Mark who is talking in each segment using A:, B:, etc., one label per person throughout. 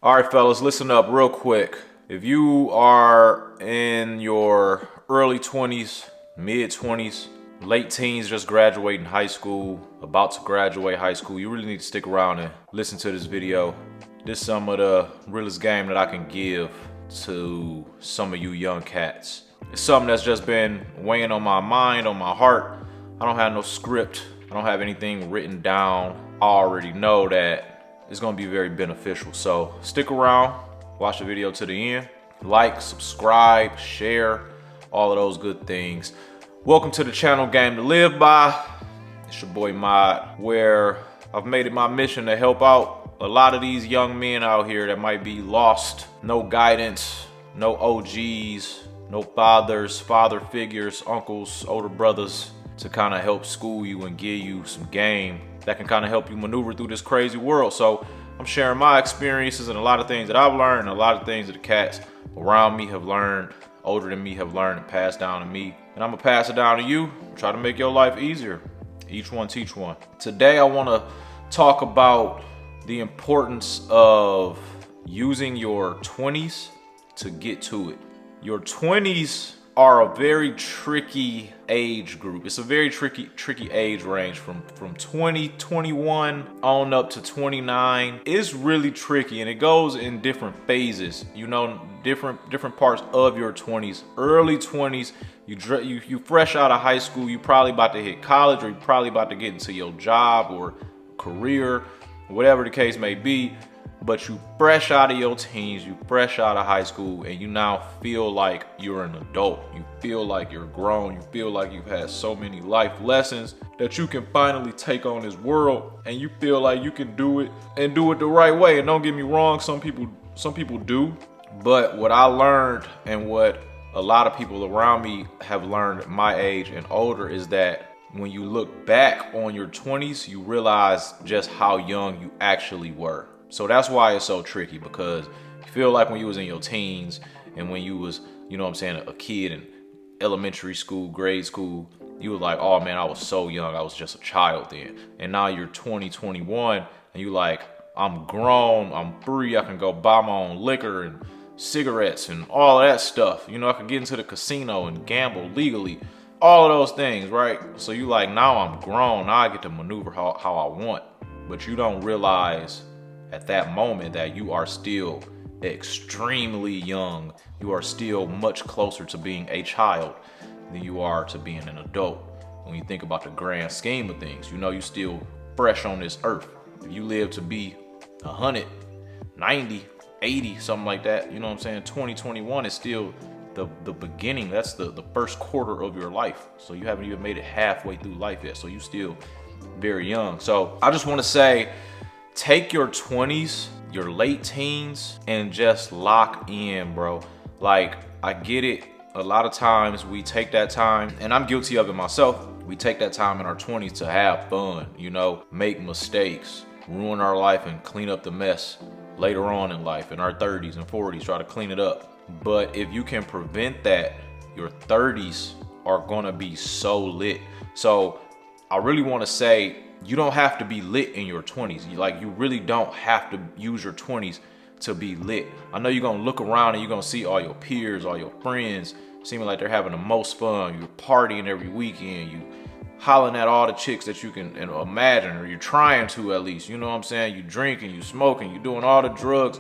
A: All right, fellas, listen up real quick. If you are in your early 20s, mid 20s, late teens, just graduating high school, about to graduate high school, you really need to stick around and listen to this video. This is some of the realest game that I can give to some of you young cats. It's something that's just been weighing on my mind, on my heart. I don't have no script. I don't have anything written down. I already know that it's gonna be very beneficial. So stick around, watch the video to the end. Like, subscribe, share, all of those good things. Welcome to the channel Game to Live By. It's your boy Mod, where I've made it my mission to help out a lot of these young men out here that might be lost. No guidance, no OGs, no fathers, father figures, uncles, older brothers to kind of help school you and give you some game that can kind of help you maneuver through this crazy world. So I'm sharing my experiences and a lot of things that I've learned and a lot of things that the cats around me have learned, older than me have learned and passed down to me. And I'm gonna pass it down to you, try to make your life easier. Each one teach one. Today I wanna talk about the importance of using your 20s to get to it. Your 20s are a very tricky age group. It's a very tricky age range from 20, 21 on up to 29. It's really tricky and it goes in different phases. You know, different parts of your 20s. Early 20s, you fresh out of high school, you probably about to hit college or you probably about to get into your job or career, whatever the case may be. But you fresh out of your teens, you fresh out of high school, and you now feel like you're an adult. You feel like you're grown. You feel like you've had so many life lessons that you can finally take on this world, and you feel like you can do it and do it the right way. And don't get me wrong, some people do. But what I learned and what a lot of people around me have learned at my age and older is that when you look back on your 20s, you realize just how young you actually were. So that's why it's so tricky, because you feel like when you was in your teens and when you was, you know what I'm saying, a kid in elementary school, grade school, you were like, oh man, I was so young. I was just a child then. And now you're 20, 21 and you like, I'm grown, I'm free. I can go buy my own liquor and cigarettes and all of that stuff. You know, I can get into the casino and gamble legally, all of those things, right? So you like, now I'm grown. Now I get to maneuver how I want. But you don't realize at that moment that you are still extremely young. You are still much closer to being a child than you are to being an adult. When you think about the grand scheme of things, you know, you still fresh on this earth. If you live to be 100, 90, 80, something like that, you know what I'm saying? 2021 is still the beginning. That's the first quarter of your life. So you haven't even made it halfway through life yet. So you still very young. So I just want to say, take your 20s, your late teens, and just lock in, bro. Like, I get it. A lot of times we take that time, and I'm guilty of it myself. We take that time in our 20s to have fun, you know, make mistakes, ruin our life, and clean up the mess later on in life, in our 30s and 40s, try to clean it up. But if you can prevent that, your 30s are gonna be so lit. So I really wanna say, you don't have to be lit in your 20s. You really don't have to use your 20s to be lit. I know you're gonna look around and you're gonna see all your peers, all your friends, seeming like they're having the most fun. You're partying every weekend. You hollering at all the chicks that you can imagine, or you're trying to at least. You know what I'm saying? You drinking, you smoking, you doing all the drugs.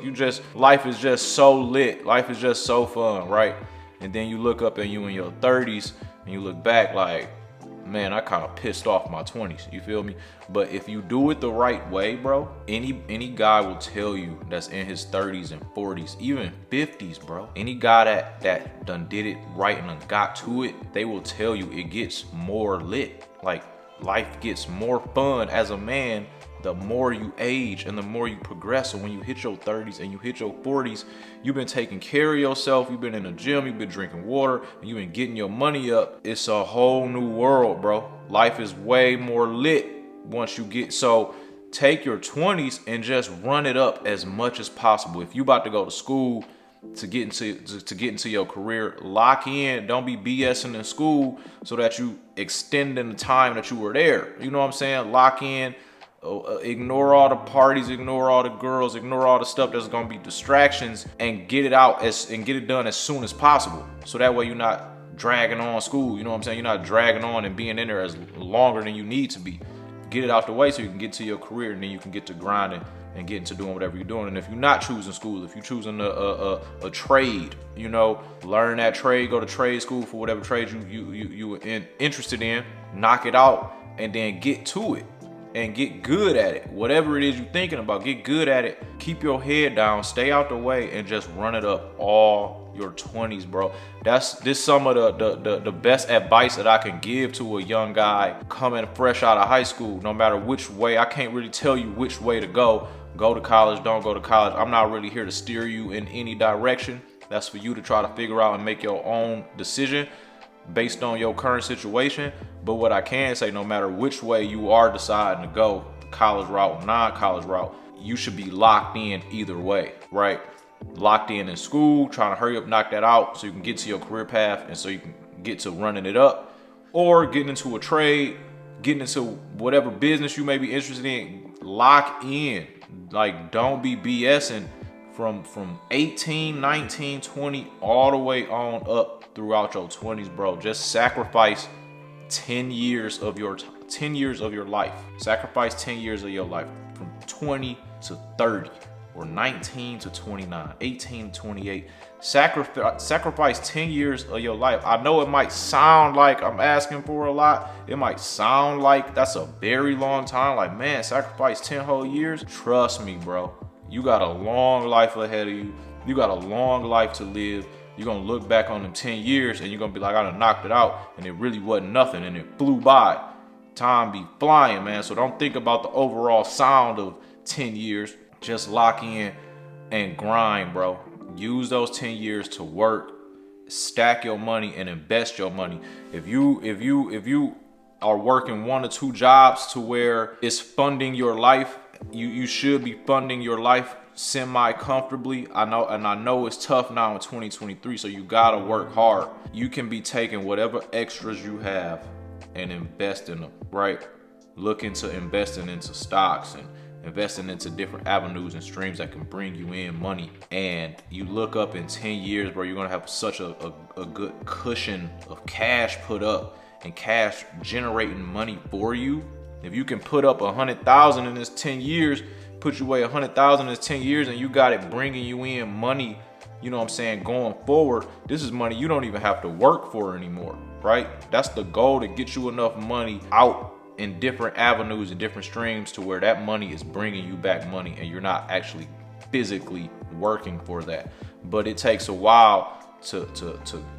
A: Life is just so lit. Life is just so fun, right? And then you look up at you in your 30s and you look back like, man, I kind of pissed off my 20s, you feel me? But if you do it the right way, bro, any guy will tell you that's in his 30s and 40s, even 50s, bro. Any guy that done did it right and done got to it, they will tell you it gets more lit. Like, life gets more fun as a man the more you age and the more you progress. So when you hit your 30s and you hit your 40s, you've been taking care of yourself, you've been in the gym, you've been drinking water, and you've been getting your money up. It's a whole new world, bro. Life is way more lit once you get, so take your 20s and just run it up as much as possible. If you about to go to school to get into your career, lock in. Don't be BSing in school so that you extending the time that you were there. You know what I'm saying? Lock in. Ignore all the parties, ignore all the girls, ignore all the stuff that's gonna be distractions, and get it out and get it done as soon as possible. So that way you're not dragging on school. You know what I'm saying? You're not dragging on and being in there as longer than you need to be. Get it out the way so you can get to your career, and then you can get to grinding and get into doing whatever you're doing. And if you're not choosing school, if you're choosing a trade, you know, learn that trade, go to trade school for whatever trade you interested in, knock it out, and then get to it and get good at it. Whatever it is you're thinking about, get good at it. Keep your head down, stay out the way, and just run it up all your 20s, bro. This some of the best advice that I can give to a young guy coming fresh out of high school. No matter which way, I can't really tell you which way to go. Go to college, don't go to college. I'm not really here to steer you in any direction. That's for you to try to figure out and make your own decision based on your current situation. But what I can say, no matter which way you are deciding to go, college route, non-college route, you should be locked in either way, right? Locked in school, trying to hurry up, knock that out so you can get to your career path and so you can get to running it up, or getting into a trade, getting into whatever business you may be interested in. Lock in. Like, don't be BSing from 18, 19, 20, all the way on up throughout your 20s, bro. Just sacrifice 10 years of your life. Sacrifice 10 years of your life from 20 to 30 or 19 to 29, 18 to 28. Sacrifice 10 years of your life. I know it might sound like I'm asking for a lot. It might sound like that's a very long time. Like, man, sacrifice 10 whole years. Trust me, bro. You got a long life ahead of you. You got a long life to live. You're going to look back on them 10 years and you're going to be like, I done knocked it out and it really wasn't nothing and it flew by. Time be flying, man. So don't think about the overall sound of 10 years. Just lock in and grind, bro. Use those 10 years to work, stack your money and invest your money. If you are working 1 or 2 jobs to where it's funding your life, you should be funding your life semi-comfortably. I know it's tough now in 2023, so you gotta work hard. You can be taking whatever extras you have and invest in them, right? Look into investing into stocks and investing into different avenues and streams that can bring you in money. And you look up in 10 years, bro, you're gonna have such a good cushion of cash put up and cash generating money for you. If you can put up 100,000 in this 10 years, put you away 100,000 in this 10 years, and you got it bringing you in money, you know what I'm saying, going forward, this is money you don't even have to work for anymore, right? That's the goal, to get you enough money out in different avenues and different streams to where that money is bringing you back money and you're not actually physically working for that. But it takes a while to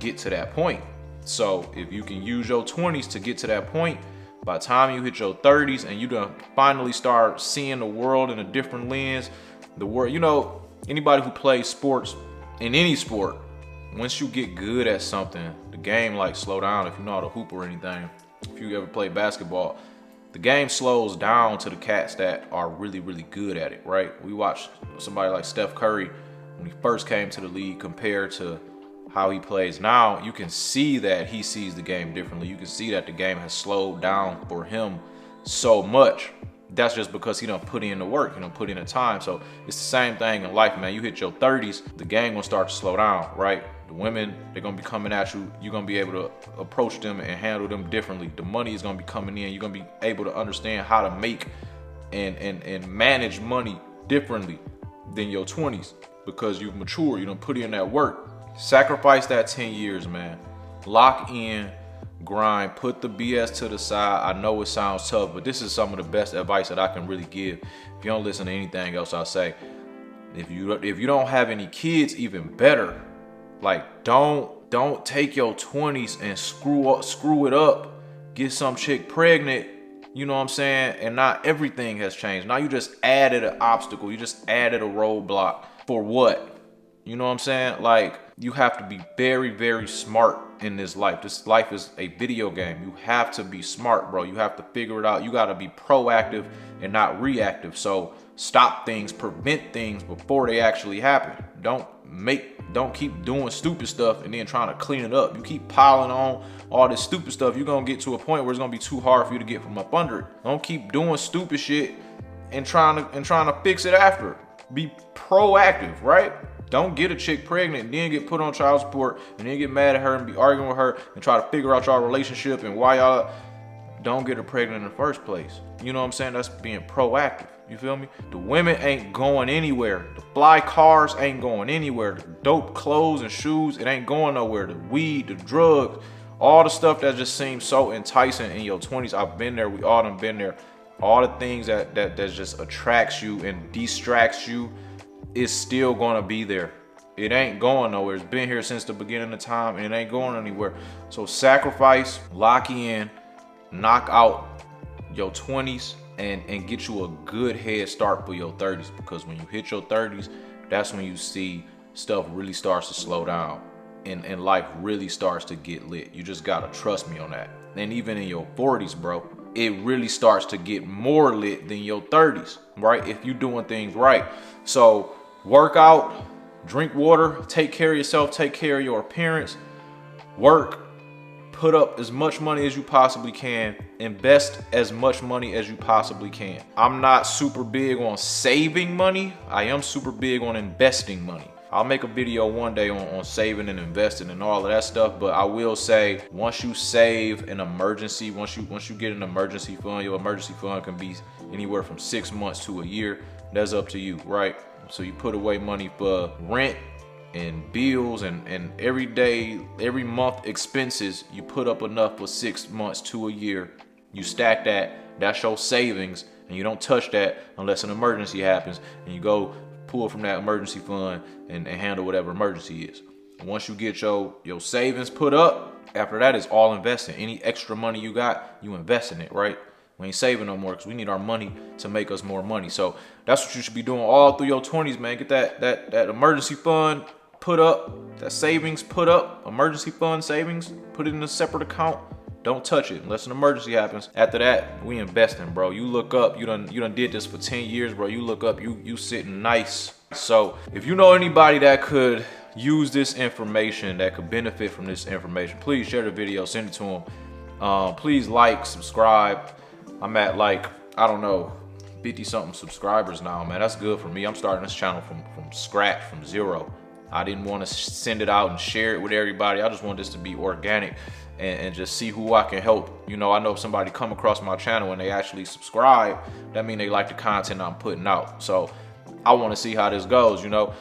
A: get to that point. So if you can use your 20s to get to that point, by the time you hit your 30s and you done finally start seeing the world in a different lens, the world, you know, anybody who plays sports, in any sport, once you get good at something, the game like slow down. If you know how to hoop or anything, if you ever play basketball, the game slows down to the cats that are really, really good at it, right? We watch somebody like Steph Curry when he first came to the league compared to how he plays now. You can see that he sees the game differently. You can see that the game has slowed down for him so much. That's just because he done put in the work, put in the time. So it's the same thing in life, man. You hit your 30s, the game gonna start to slow down, right? The women, they're gonna be coming at you. You're gonna be able to approach them and handle them differently. The money is gonna be coming in. You're gonna be able to understand how to make and manage money differently than your 20s because you've matured. You done put in that work. Sacrifice that 10 years, man. Lock in, grind, put the BS to the side. I know it sounds tough, but this is some of the best advice that I can really give. If you don't listen to anything else I say, if you don't have any kids, even better. Like, don't take your 20s and screw it up, get some chick pregnant, you know what I'm saying? And not everything has changed. Now you just added an obstacle, you just added a roadblock. For what? You know what I'm saying? Like, you have to be very, very smart in this life. This life is a video game. You have to be smart, bro. You have to figure it out. You got to be proactive and not reactive. So stop things, prevent things before they actually happen. Don't keep doing stupid stuff and then trying to clean it up. You keep piling on all this stupid stuff, you're going to get to a point where it's going to be too hard for you to get from up under it. Don't keep doing stupid shit and trying to fix it after. Be proactive, right? Don't get a chick pregnant and then get put on child support and then get mad at her and be arguing with her and try to figure out y'all relationship and why y'all don't get her pregnant in the first place. You know what I'm saying? That's being proactive. You feel me? The women ain't going anywhere. The fly cars ain't going anywhere. The dope clothes and shoes, it ain't going nowhere. The weed, the drugs, all the stuff that just seems so enticing in your 20s. I've been there. We all done been there. All the things that just attracts you and distracts you is still gonna be there. It ain't going nowhere. It's been here since the beginning of time and it ain't going anywhere. So sacrifice, lock in, knock out your 20s and get you a good head start for your 30s, because when you hit your 30s, that's when you see stuff really starts to slow down and life really starts to get lit. You just gotta trust me on that. And even in your 40s, bro, it really starts to get more lit than your 30s, right? If you're doing things right. So work out, drink water, take care of yourself, take care of your appearance, work, put up as much money as you possibly can, invest as much money as you possibly can. I'm not super big on saving money. I am super big on investing money. I'll make a video one day on saving and investing and all of that stuff, but I will say, once you save an emergency, once you get an emergency fund, your emergency fund can be anywhere from 6 months to a year. That's up to you, right? So you put away money for rent and bills and every month expenses. You put up enough for 6 months to a year. You stack that's your savings, and you don't touch that unless an emergency happens, and you go pull from that emergency fund and handle whatever emergency is. Once you get your savings put up, after that is all investing. Any extra money you got, you invest in it, right? We ain't saving no more because we need our money to make us more money. So that's what you should be doing all through your 20s, man. Get that emergency fund put up, that savings put up, emergency fund savings, put it in a separate account. Don't touch it unless an emergency happens. After that, we investing, bro. You look up, you done did this for 10 years, bro. You look up, you sitting nice. So if you know anybody that could use this information, that could benefit from this information, please share the video, send it to them. Please like, subscribe. I'm at like, I don't know, 50 something subscribers now, man. That's good for me. I'm starting this channel from scratch, from zero. I didn't want to send it out and share it with everybody. I just want this to be organic and just see who I can help. You know, I know if somebody come across my channel and they actually subscribe, that means they like the content I'm putting out. So I want to see how this goes, you know.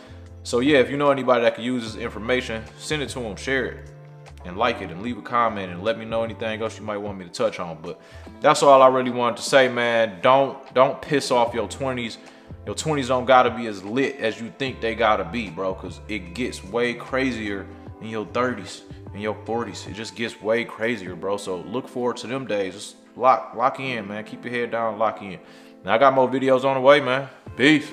A: So yeah, if you know anybody that can use this information, send it to them, share it, and like it, and leave a comment, and let me know anything else you might want me to touch on. But that's all I really wanted to say, man. Don't piss off your 20s. Your 20s don't gotta be as lit as you think they gotta be, bro, because it gets way crazier in your 30s, in your 40s. It just gets way crazier, bro. So look forward to them days. Just lock in, man. Keep your head down, lock in. Now I got more videos on the way, man. Peace.